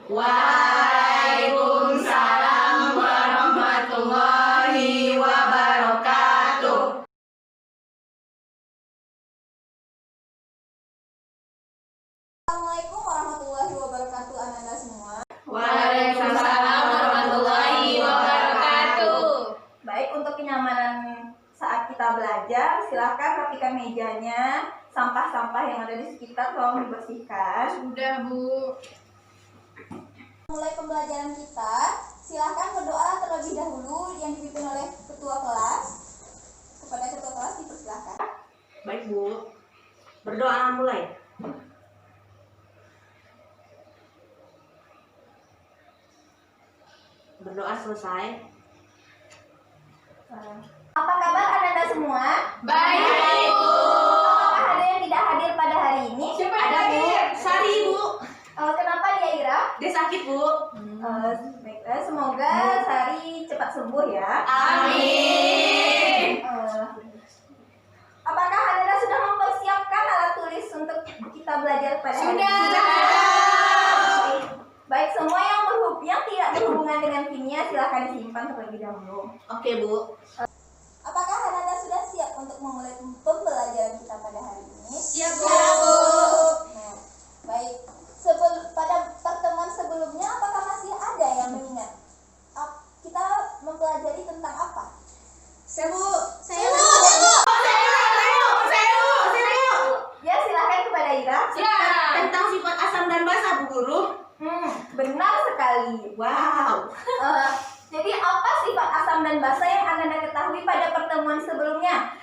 Waalaikumsalam warahmatullahi wabarakatuh. Assalamualaikum warahmatullahi wabarakatuh, anak-anak semua. Waalaikumsalam warahmatullahi wabarakatuh. Baik, untuk kenyamanan saat kita belajar, silakan rapikan mejanya. Sampah-sampah yang ada di sekitar tolong dibersihkan. Sudah, Bu. Mulai pembelajaran kita, silakan berdoa terlebih dahulu yang dipimpin oleh ketua kelas. Kepada ketua kelas dipersilakan. Baik, Bu. Berdoa mulai. Berdoa selesai. Apa kabar anak-anak semua? Baik, Bu. Apakah ada yang tidak hadir pada hari ini? Siapa Ada, Bu. Sari, Bu. Kenapa dia, Ira? Dia sakit, Bu. Baiklah, semoga Sari cepat sembuh ya. Amin. Apakah anak-anak sudah mempersiapkan alat tulis untuk kita belajar pada hari ini? Sudah. Baik, semua yang tidak berhubungan dengan kimia silahkan disimpan terlebih dahulu. Oke, Bu. Apakah anak-anak sudah siap untuk memulai pembelajaran kita pada hari ini? Siap, Bu. Nah, baik. Pada pertemuan sebelumnya, apakah masih ada yang mengingat? Kita mempelajari tentang apa? Saya, Bu. Saya, Ya, silahkan kepada Ira. Ya. Tentang sifat asam dan basa, Bu Guru. Benar sekali. Wow. Jadi apa sifat asam dan basa yang Anda ketahui pada pertemuan sebelumnya?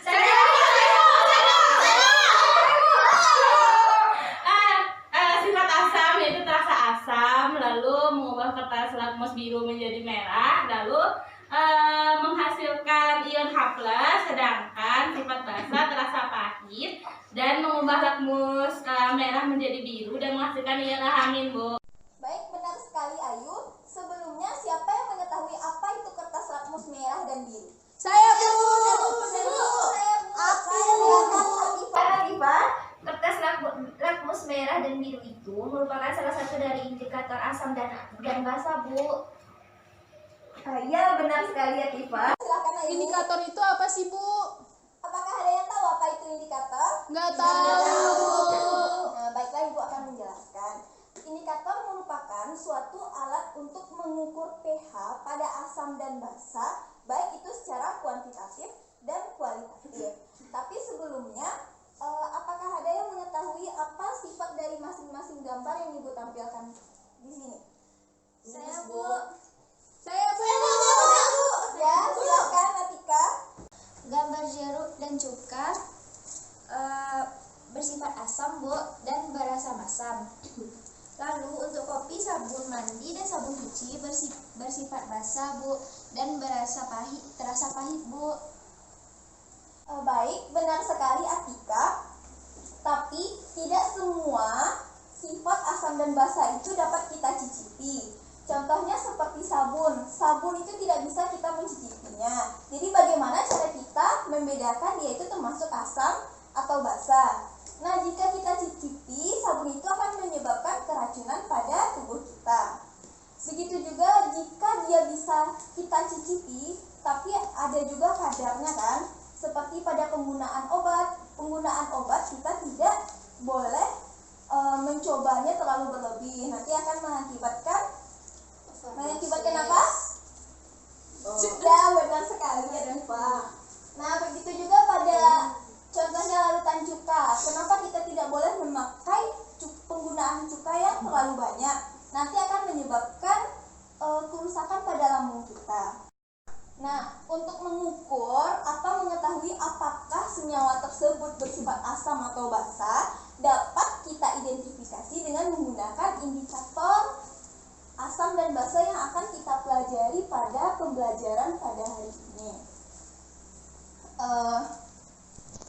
Sifat asam yaitu terasa asam, lalu mengubah kertas lakmus biru menjadi merah, lalu menghasilkan ion H+, sedangkan sifat basa terasa pahit dan mengubah lakmus merah menjadi biru dan menghasilkan ion H-, Bu. Baik, benar sekali Ayu. Sebelumnya siapa yang mengetahui apa itu kertas lakmus merah dan biru? Saya, Bu. Latifah. Kertas lakmus merah dan biru itu merupakan salah satu dari indikator asam dan basa, Bu. Ya, benar sekali Latifah. Silakan Ayu. Indikator itu apa sih, Bu? Apakah ada yang tahu apa itu indikator? Nggak tahu. Nah, baiklah, Ibu akan menjelaskan. Indikator merupakan suatu alat untuk mengukur pH pada asam dan basa, baik itu secara kuantitatif dan kualitatif. Tapi sebelumnya, apakah ada yang mengetahui apa sifat dari masing-masing gambar yang Ibu tampilkan di sini? Saya, Bu. Ya, silakan Atika. Gambar jeruk dan cuka bersifat asam, Bu, dan berasa masam. Lalu untuk kopi, sabun mandi, dan sabun cuci bersifat basa, Bu, dan terasa pahit, Bu. Baik, benar sekali Atika. Tapi tidak semua sifat asam dan basa itu dapat kita cicipi. Contohnya seperti sabun. Sabun itu tidak bisa kita mencicipinya. Jadi bagaimana cara kita membedakan dia itu termasuk asam atau basa? Nah, jika kita cicipi, sabun itu akan menyebabkan keracunan pada tubuh kita. Begitu juga jika dia bisa kita cicipi, tapi ada juga kadarnya kan? Seperti pada penggunaan obat. Penggunaan obat kita tidak boleh mencobanya terlalu berlebih. Nanti akan mengakibatkan apa? Ya, benar sekali ya, Pak. Nah, begitu juga pada contohnya larutan cuka. Kenapa kita tidak boleh memakai penggunaan cuka yang terlalu banyak? Nanti akan menyebabkan kerusakan pada lambung kita. Nah, untuk mengukur atau mengetahui apakah senyawa tersebut bersifat asam atau basa, dapat kita identifikasi dengan menggunakan indikator asam dan basa yang akan kita pelajari pada pembelajaran pada hari ini.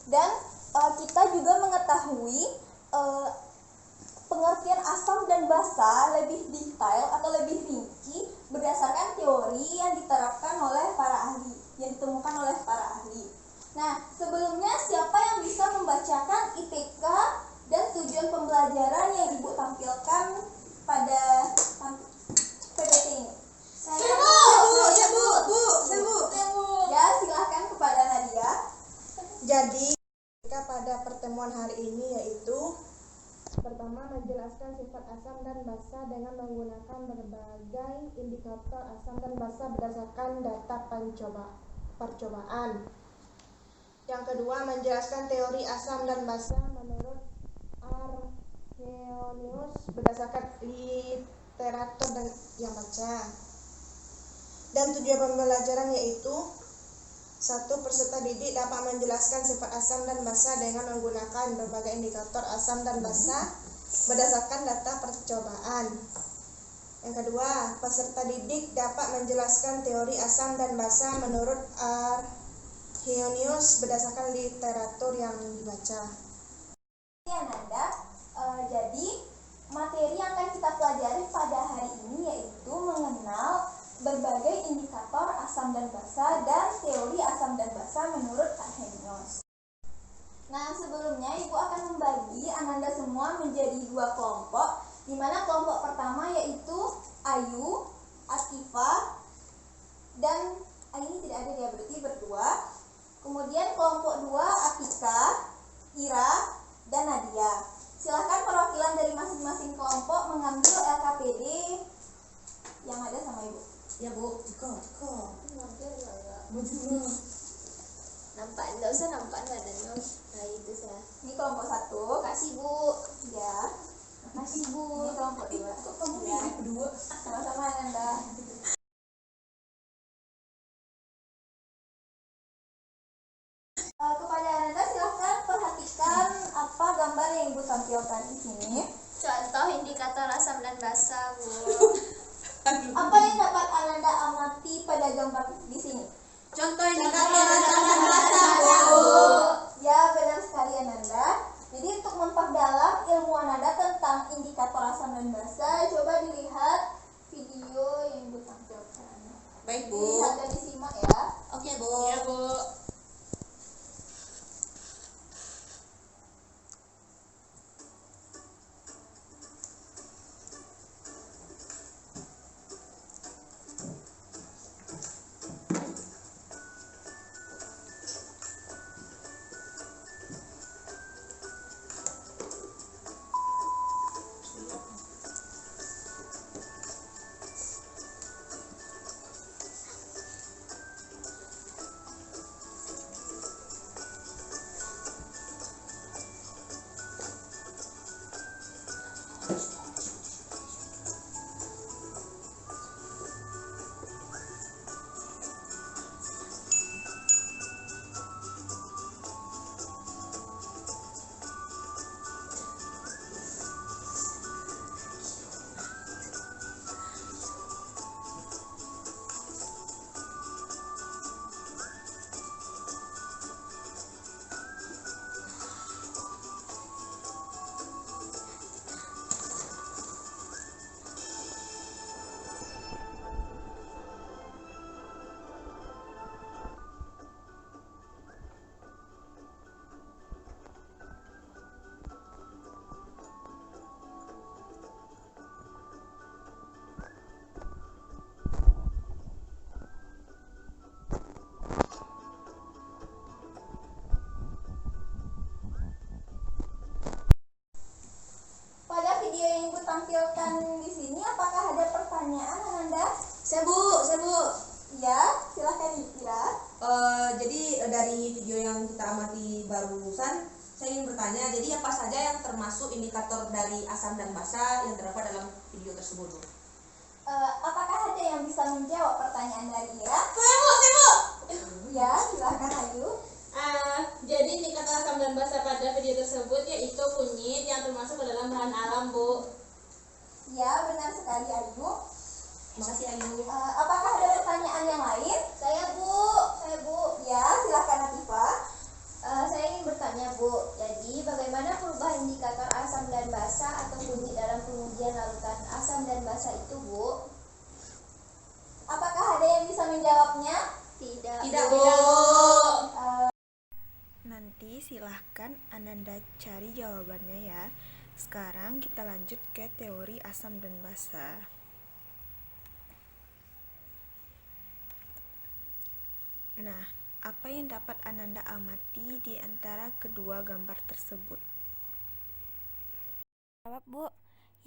Dan kita juga mengetahui pengertian asam dan basa lebih detail atau lebih rinci berdasarkan teori yang diterapkan oleh para ahli, yang ditemukan oleh para ahli. Nah, sebelumnya siapa yang bisa membacakan IPK dan tujuan pembelajaran yang Ibu tampilkan pada yaitu pertama, menjelaskan sifat asam dan basa dengan menggunakan berbagai indikator asam dan basa berdasarkan data percobaan. Yang kedua, menjelaskan teori asam dan basa menurut Arrhenius berdasarkan literatur yang baca. Dan tujuan pembelajaran yaitu 1. Peserta didik dapat menjelaskan sifat asam dan basa dengan menggunakan berbagai indikator asam dan basa berdasarkan data percobaan. Yang kedua, peserta didik dapat menjelaskan teori asam dan basa menurut Arrhenius berdasarkan literatur yang dibaca. Ananda, jadi materi yang akan kita pelajari pada hari ini yaitu mengenal berbagai indikator asam dan basa dan teori asam dan basa menurut Arrhenius. Nah, sebelumnya Ibu akan membagi Ananda semua menjadi 2 kelompok, di mana kelompok pertama yaitu Ayu, Atifa, dan Ayu ini tidak ada dia, berarti berdua. Kemudian kelompok 2 Atika, Ira, dan Nadia. Silahkan perwakilan dari masing-masing kelompok mengambil LKPD yang ada sama Ibu. Ya Bu. Nampak, nggak usah nampak badannya. Nah itu saya. Ini kelompok 1. Kasih Bu. Ya. Kasih Bu. Ini kelompok 2. Kok kamu Ya. pilih berdua? Sama-sama Ananda. Kepada Ananda silahkan perhatikan apa gambar yang Ibu tampilkan di sini. Contoh indikator asam dan basa Bu. Apa yang dapat Ananda amati pada gambar di sini? Contoh indikator asam dan basa Bu. Ya, benar sekali Ananda. Jadi untuk memperdalam ilmu Ananda tentang indikator asam dan basa, coba dilihat video yang Ibu tampilkan. Baik Bu. Dilihat dan disimak ya. Oke Bu. Ya Bu. tampilkan di sini, apakah ada pertanyaan Ananda? Saya Bu. Ya, silahkan Ira. Jadi dari video yang kita amati barusan, saya ingin bertanya, jadi apa saja yang termasuk indikator dari asam dan basa yang terdapat dalam video tersebut? Apakah ada yang bisa menjawab pertanyaan dari Ira? Saya Bu. Ya, silahkan Ayu. Jadi indikator asam dan basa pada video tersebut yaitu kunyit yang termasuk ke dalam bahan alam, Bu. Ya, benar sekali Ayu. Makasih Ayu. Apakah ada pertanyaan yang lain? Saya Bu. Ya, silahkan Atifa. Saya ingin bertanya Bu, jadi bagaimana perubahan indikator asam dan basa atau kunyit dalam pengujian larutan asam dan basa itu Bu? Apakah ada yang bisa menjawabnya? Tidak Bu. Nanti silahkan Ananda cari jawabannya ya. Sekarang kita lanjut ke teori asam dan basa. Nah, apa yang dapat Ananda amati di antara kedua gambar tersebut? Jawab, Bu.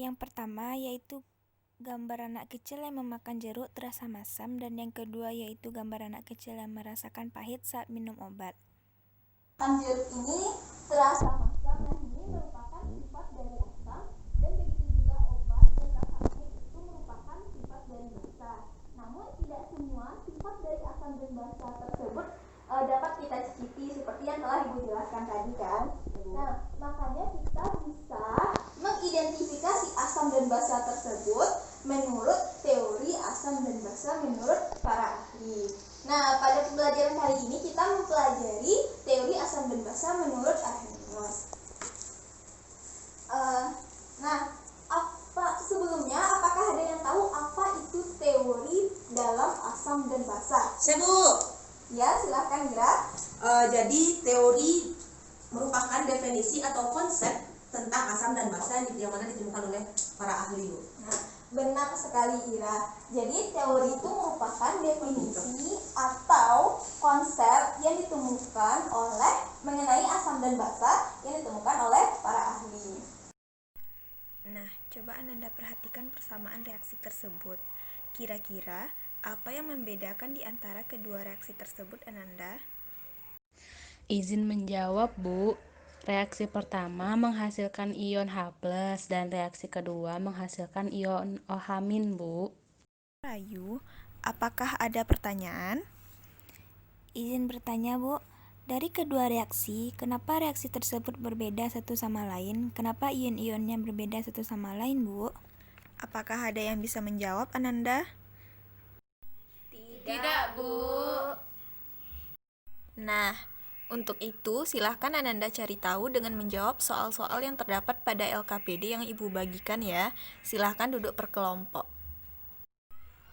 Yang pertama yaitu gambar anak kecil yang memakan jeruk terasa masam, dan yang kedua yaitu gambar anak kecil yang merasakan pahit saat minum obat. Makan jeruk ini terasa masam, nah ini merupakan sifat dari asam, dan begitu juga obat yang rasa pahit itu merupakan sifat dari basa. Namun tidak semua sifat dari asam dan basa tersebut dapat kita cicipi seperti yang telah Ibu jelaskan tadi kan. Nah, makanya kita bisa mengidentifikasi asam dan basa tersebut menurut teori asam dan basa menurut para ahli. Nah, pada pembelajaran kali ini kita mempelajari teori asam dan basa menurut Arrhenius. Sebelumnya apakah ada yang tahu apa itu teori dalam asam dan basa? Saya Bu. Ya, silahkan Gira. Jadi teori merupakan definisi atau konsep tentang asam dan basa yang mana ditemukan oleh para ahli, Bu. Nah, benar sekali Ira. Jadi teori itu merupakan definisi atau konsep yang ditemukan oleh mengenai asam dan basa yang ditemukan oleh para ahli. Nah, coba Ananda perhatikan persamaan reaksi tersebut. Kira-kira apa yang membedakan di antara kedua reaksi tersebut, Ananda? Izin menjawab, Bu. Reaksi pertama menghasilkan ion H+, dan reaksi kedua menghasilkan ion OH-, Bu. Rayu, apakah ada pertanyaan? Izin bertanya, Bu. Dari kedua reaksi, kenapa reaksi tersebut berbeda satu sama lain? Kenapa ion-ionnya berbeda satu sama lain, Bu? Apakah ada yang bisa menjawab, Ananda? Tidak, Bu. Nah, untuk itu silahkan Ananda cari tahu dengan menjawab soal-soal yang terdapat pada LKPD yang Ibu bagikan ya. Silahkan duduk per kelompok.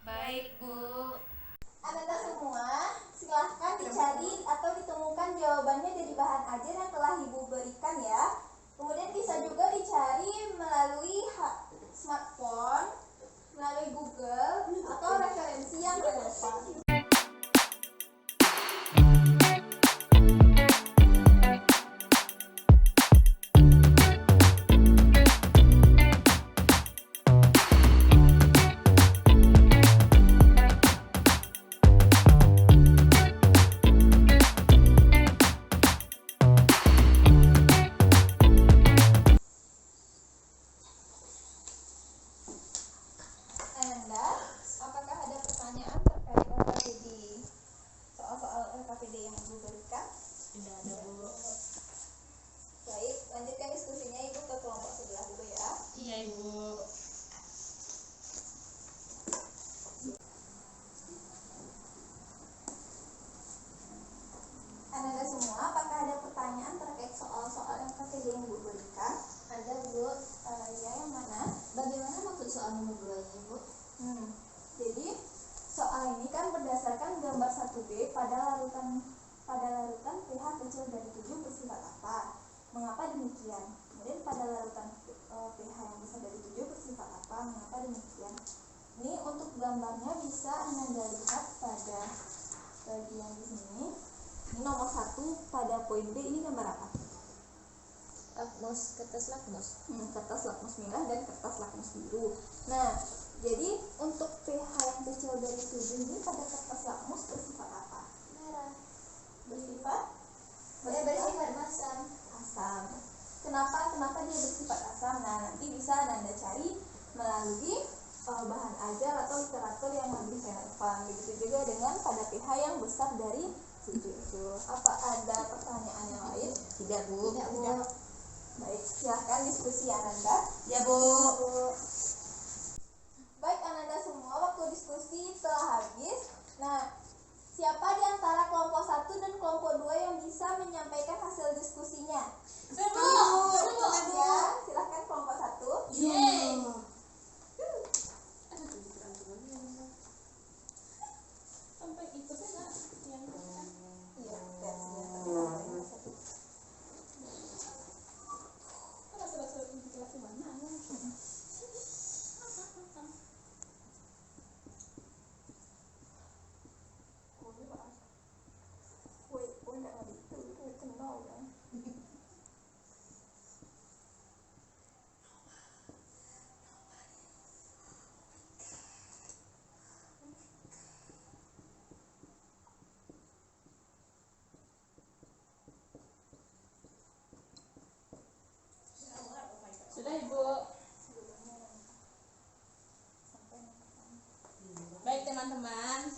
Baik, Bu. Ananda semua, silahkan dicari atau ditemukan jawabannya dari bahan ajar yang telah Ibu berikan ya. Kemudian bisa juga dicari melalui smartphone, melalui Google, atau referensi yang relevan. Ananda, apakah ada pertanyaan terkait LKPD? Soal-soal LKPD yang Ibu berikan? Tidak ada, Bu. Baik, lanjutkan diskusinya Ibu ke kelompok sebelah dulu ya. Iya, Ibu. Ananda semua, apakah ada pertanyaan terkait soal-soal LKPD yang Ibu berikan? Ada, Bu. Ya, yang mana? Bagaimana maksud soal nomor 2 ini, Bu? Jadi soal ini kan berdasarkan gambar 1B pada larutan pH kecil dari 7 bersifat apa? Mengapa demikian? Kemudian pada larutan pH yang besar dari 7 bersifat apa? Mengapa demikian? Ini untuk gambarnya bisa Anda lihat pada bagian di sini. Ini nomor 1 pada poin B, ini gambar apa? Lakmus, kertas lakmus. Kertas lakmus merah dan kertas lakmus biru. Nah, jadi untuk pH yang kecil dari 7 ini pada kertas lakmus bersifat apa? Merah. Bersifat Masam. asam. Kenapa dia bersifat asam? Nah, nanti bisa Anda cari melalui bahan ajar atau literatur yang lebih relevan. Begitu juga dengan pada pH yang besar dari 7 itu. Apa ada pertanyaan yang lain? Tidak, Bu. Tidak, Bu. Baik, silahkan diskusi Ananda. Ya, Bu. Baik Ananda semua, waktu diskusi telah habis. Nah, siapa di antara kelompok 1 dan kelompok 2 yang bisa menyampaikan hasil diskusinya? Ya, silahkan kelompok 1. Sampai itu saja yang Iya, versinya. surat-surat invitasi mana? Woi, enggak itu kenal kan? Sudah Ibu. Baik teman-teman,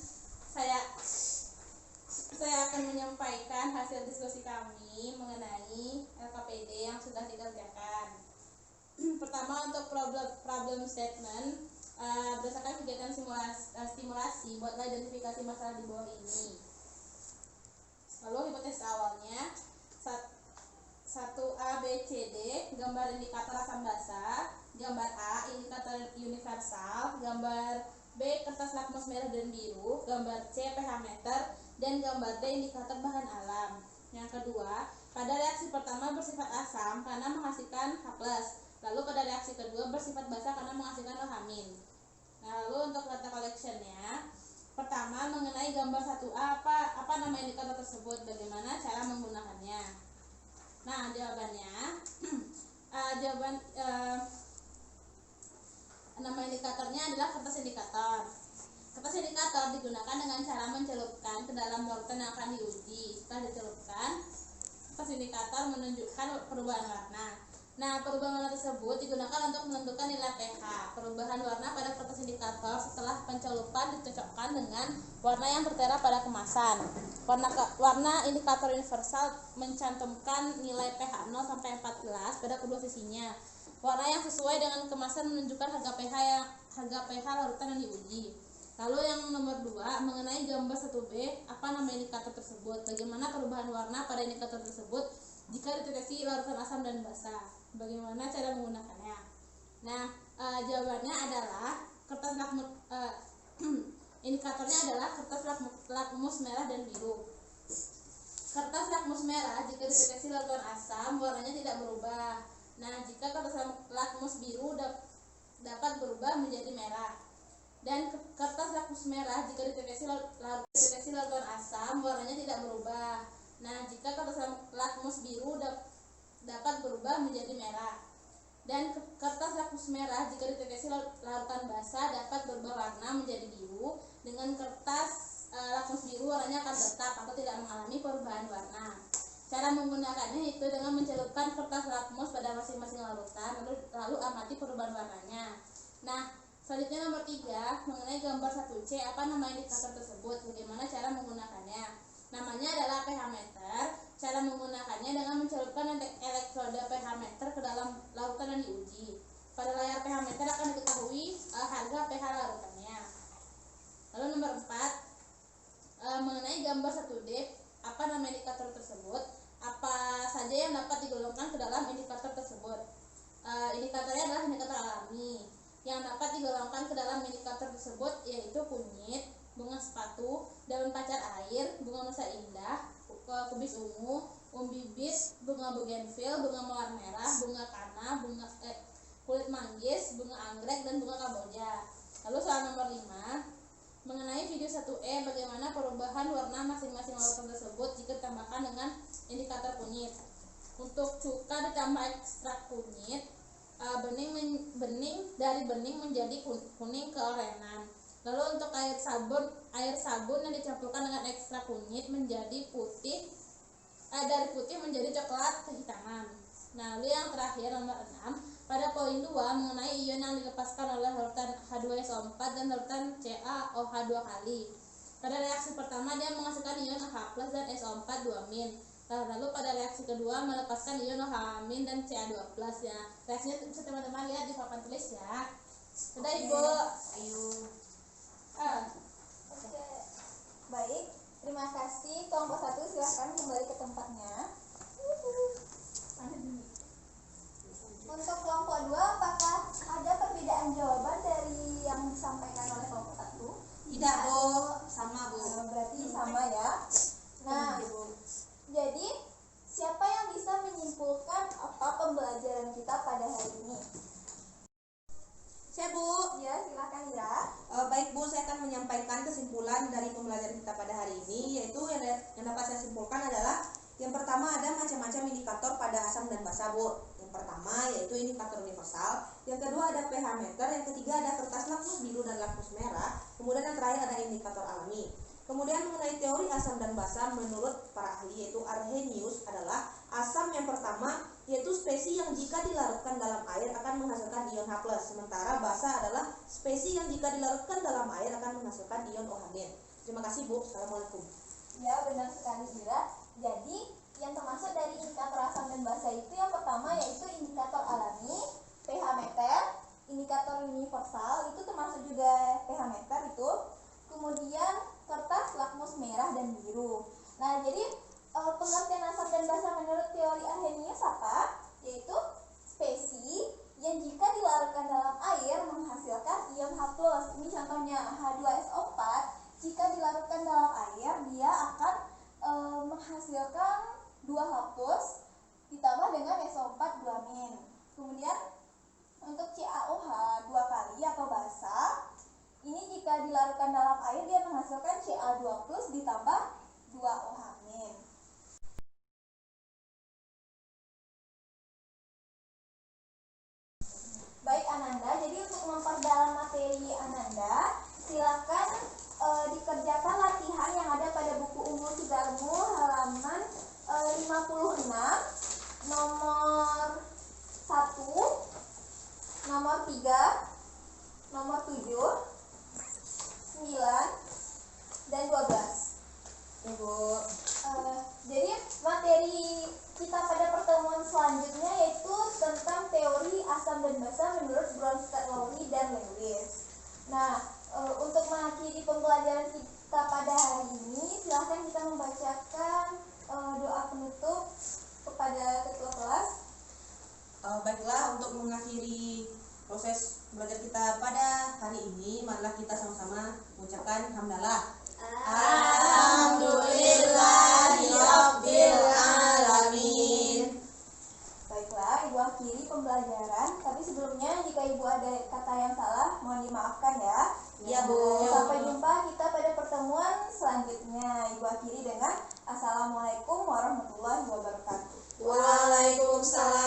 saya akan menyampaikan hasil diskusi kami mengenai LKPD yang sudah dikerjakan. Pertama, untuk problem statement, berdasarkan kegiatan stimulasi, buatlah identifikasi masalah di bawah ini. Lalu hipotesis awalnya 1A, B, C, D, gambar indikator asam basa, gambar A, indikator universal, gambar B, kertas lakmus merah dan biru, gambar C, pH meter, dan gambar D, indikator bahan alam. Yang kedua, pada reaksi pertama bersifat asam karena menghasilkan H+, lalu pada reaksi kedua bersifat basa karena menghasilkan OH-. Nah, lalu untuk data collectionnya, pertama mengenai gambar 1A, apa nama indikator tersebut, bagaimana cara menggunakannya. Nah, jawabannya nama indikatornya adalah kertas indikator. Kertas indikator digunakan dengan cara mencelupkan ke dalam larutan yang akan diuji. Setelah dicelupkan, kertas indikator menunjukkan perubahan warna. Nah, perubahan warna tersebut digunakan untuk menentukan nilai pH. Perubahan warna pada kertas indikator setelah pencelupan dicocokkan dengan warna yang tertera pada kemasan. Warna indikator universal mencantumkan nilai pH 0 sampai 14 pada kedua sisinya. Warna yang sesuai dengan kemasan menunjukkan harga pH larutan yang diuji. Lalu yang nomor 2, mengenai gambar 1B, apa nama indikator tersebut? Bagaimana perubahan warna pada indikator tersebut jika dideteksi larutan asam dan basa? Bagaimana cara menggunakannya? Nah, jawabannya adalah kertas lakmus indikatornya adalah kertas lakmus merah dan biru. Kertas lakmus merah jika dideteksi larutan asam warnanya tidak berubah. Nah, jika kertas lakmus biru dapat berubah menjadi merah. Dan kertas lakmus merah jika dideteksi larutan asam warnanya tidak berubah. Nah, jika kertas lakmus biru dapat berubah menjadi merah. Dan kertas lakmus merah jika dideteksi larutan basa dapat berubah warna menjadi biru. Dengan kertas lakmus biru warnanya akan tetap atau tidak mengalami perubahan warna. Cara menggunakannya itu dengan mencelupkan kertas lakmus pada masing-masing larutan, lalu amati perubahan warnanya. Nah, selanjutnya nomor 3, mengenai gambar 1C, apa nama indikator tersebut? Bagaimana cara menggunakannya? Namanya adalah pH meter. Cara menggunakannya dengan mencelupkan elektroda pH meter ke dalam larutan yang diuji. Pada layar pH meter akan diketahui harga pH larutannya. Lalu nomor 4, mengenai gambar 1D, apa nama indikator tersebut? Apa saja yang dapat digolongkan ke dalam indikator tersebut? Indikatornya adalah indikator alami. Yang dapat digolongkan ke dalam indikator tersebut yaitu kunyit, bunga sepatu, daun pacar air, bunga nusa indah, kubis ungu, umbibis, bunga bougainville, bunga mawar merah, bunga kana, kulit manggis, bunga anggrek, dan bunga kamboja. Lalu soal nomor 5, mengenai video 1E, bagaimana perubahan warna masing-masing larutan tersebut jika ditambahkan dengan indikator kunyit. Untuk cuka ditambah ekstrak kunyit, bening menjadi kuning keorenan. Lalu untuk air sabun yang dicampurkan dengan ekstrak kunyit menjadi putih, dari putih menjadi coklat kehitaman. Nah, lalu yang terakhir nomor 6, pada poin 2 mengenai ion yang dilepaskan oleh larutan H2SO4 dan larutan CaOH 2 kali. Pada reaksi pertama dia menghasilkan ion H+ dan SO4 2-. Lalu pada reaksi kedua melepaskan ion OH- dan Ca2+. Ya. Reaksinya bisa teman-teman lihat di papan tulis ya. Sudah Ibu. Ayo. Oke. Baik, terima kasih. Kelompok 1 silahkan kembali ke tempatnya. Untuk kelompok 2, apakah ada perbedaan jawaban dari yang disampaikan oleh kelompok 1? Tidak, Bu. Sama, Bu. Berarti sama ya. Nah, jadi siapa yang bisa menyimpulkan apa pembelajaran kita pada hari ini? Saya, Bu. Ya, silakan ya. Baik, Bu, saya akan menyampaikan kesimpulan dari pembelajaran kita pada hari ini, yaitu yang dapat saya simpulkan adalah yang pertama ada macam-macam indikator pada asam dan basa, Bu. Yang pertama yaitu indikator universal, yang kedua ada pH meter, yang ketiga ada kertas lakmus biru dan lakmus merah, kemudian yang terakhir ada indikator alami. Kemudian mengenai teori asam dan basa menurut para ahli yaitu Arrhenius adalah asam yang pertama yaitu spesies yang jika dilarutkan dalam air akan menghasilkan ion H+. Sementara basa adalah spesies yang jika dilarutkan dalam air akan menghasilkan ion OH-. Terima kasih Bu. Assalamualaikum. Ya, benar sekali Ira. Jadi yang termasuk dari indikator asam dan basa itu yang pertama yaitu indikator alami, pH meter, indikator universal itu termasuk juga pH meter itu. Kemudian kertas lakmus merah dan biru. Nah, jadi pengertian asam dan basa menurut teori Arrhenius apa? Yaitu spesies yang jika dilarutkan dalam air menghasilkan ion H+. Ini contohnya H2SO4. Jika dilarutkan dalam air, dia akan menghasilkan 2H+ ditambah dengan SO4 2-. Kemudian untuk CaOH 2 kali atau basa, ini jika dilarutkan dalam air dia menghasilkan Ca2+ ditambah 2OH-. Baik Ananda, jadi untuk memperdalam materi Ananda, silakan dikerjakan latihan yang ada pada buku Unggul Sudarmo halaman 56, nomor 1, nomor 3, nomor 7, 9, dan 12. Ibu. Jadi materi kita pada pertemuan selanjutnya yaitu tentang teori asam dan basa menurut Bronsted, Lowry, dan Lewis. Nah, untuk mengakhiri pembelajaran kita pada hari ini, silahkan kita membacakan doa penutup kepada ketua kelas. Baiklah, untuk mengakhiri proses belajar kita pada hari ini, marilah kita sama-sama mengucapkan hamdalah. Alhamdulillahirabbil alamin. Baiklah, Ibu akhiri pembelajaran. Tapi sebelumnya jika Ibu ada kata yang salah, mohon dimaafkan ya. Iya, Bu. Sampai jumpa kita pada pertemuan selanjutnya. Ibu akhiri dengan Assalamualaikum warahmatullahi wabarakatuh. Waalaikumsalam